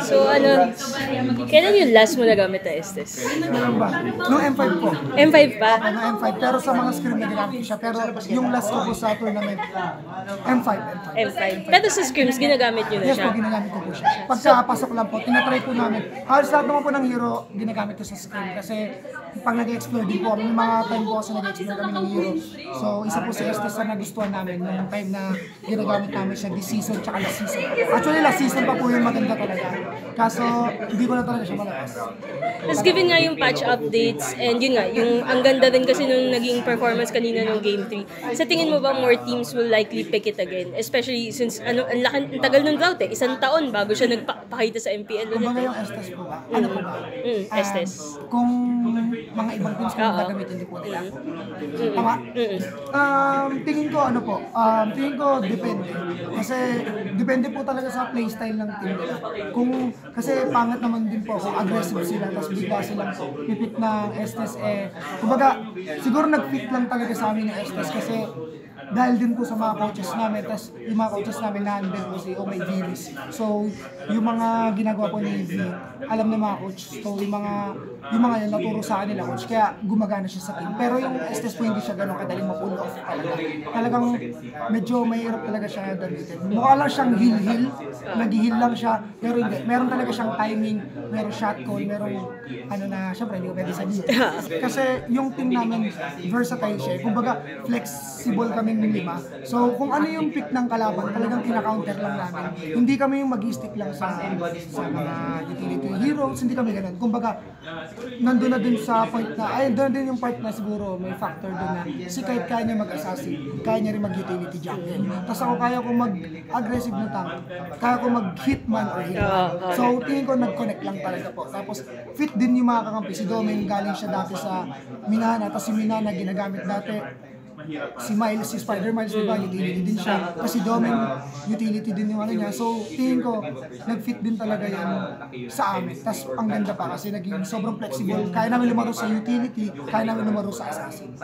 So ano, kailan yung last mo nagamit na Estes? Ano ba? Nung M5 po. M5 pa? Ano, M5. Pero sa mga scrim na ginamit ko siya. Pero yung last ko po sa tournament, M5. M5. Pero sa scrims, ginagamit nyo na Yes siya? po, ginagamit ko po siya. Pagkapasok lang po, tinatry po namin. Halos lahat naman po ng hero, ginagamit ko sa scrim. Kasi pag nag-explore din po, may mga time po kasi nag-explore kami ng hero. So, isa po si Estes na nagustuhan namin nung time na ginagamit namin siya this season tsaka last season. Actually, last season pa po yung maganda talaga. Kaso, hindi ko na talaga siya malakas. Tapos given nga yung patch updates and yun nga, yung ang ganda din kasi nung naging performance kanina nung Game 3. Sa tingin mo ba more teams will likely pick it again? Especially since ang tagal nung drought eh, 1 taon bago siya nagpakita sa MPL ulit. Kumbaga yung Estes po ba? Ano po ba? Estes. Kung mga ibang teams kung gagamitin din po nila. Tama? Tingin ko ano po, tingin ko depende. Kasi depende po talaga sa playstyle ng team nila. Kasi pangit naman din po kung aggressive sila tapos bigla silang pipit ng Estes kumbaga siguro nag-fit lang talaga sa amin ng Estes kasi dahil din po sa mga coaches namin, tapos yung mga coaches namin nandun po si Omay Viris. So, yung mga ginagawa po ni V, alam ng mga coach. So, yung mga yan naturo sa kanila coach, kaya gumagana siya sa team. Pero yung Estes po hindi siya ganun kadaling ma-pull off talaga. Talagang medyo mahirap talaga siya gamitin. Mukha lang siyang heal-heal, nag-heal lang siya, pero hindi. Meron talaga siyang timing, meron shot call, meron syempre hindi ko pwede sabihin. Kasi yung team namin, versatile siya. Kumbaga, flexible kami ng 5. So, kung ano yung pick ng kalaban, talagang kina-counter lang namin. Hindi kami yung mag-stick lang sa mga utility heroes, hindi kami ganun. Kumbaga, nandun na din sa point na, doon din yung part na siguro may factor doon na si kahit kaya niya mag-assassin, kaya niya rin mag-utility jungle. Tapos ako kaya ko mag-aggressive na tank, kaya ko mag-hitman or hitman. So, tingin ko nag-connect lang talaga po. Tapos, fit din yung mga kakampi. Si Domain galing siya dati sa Minana, tapos si Minana ginagamit dati si Miles, si Spider-Miles, diba, utility din siya. Kasi Domain, utility din yung niya. So, tingin ko, nag-fit din talaga yan sa amin. Tapos, ang ganda pa kasi naging sobrang flexible. Kaya namin lumaro sa utility, kaya namin lumaro sa assassin.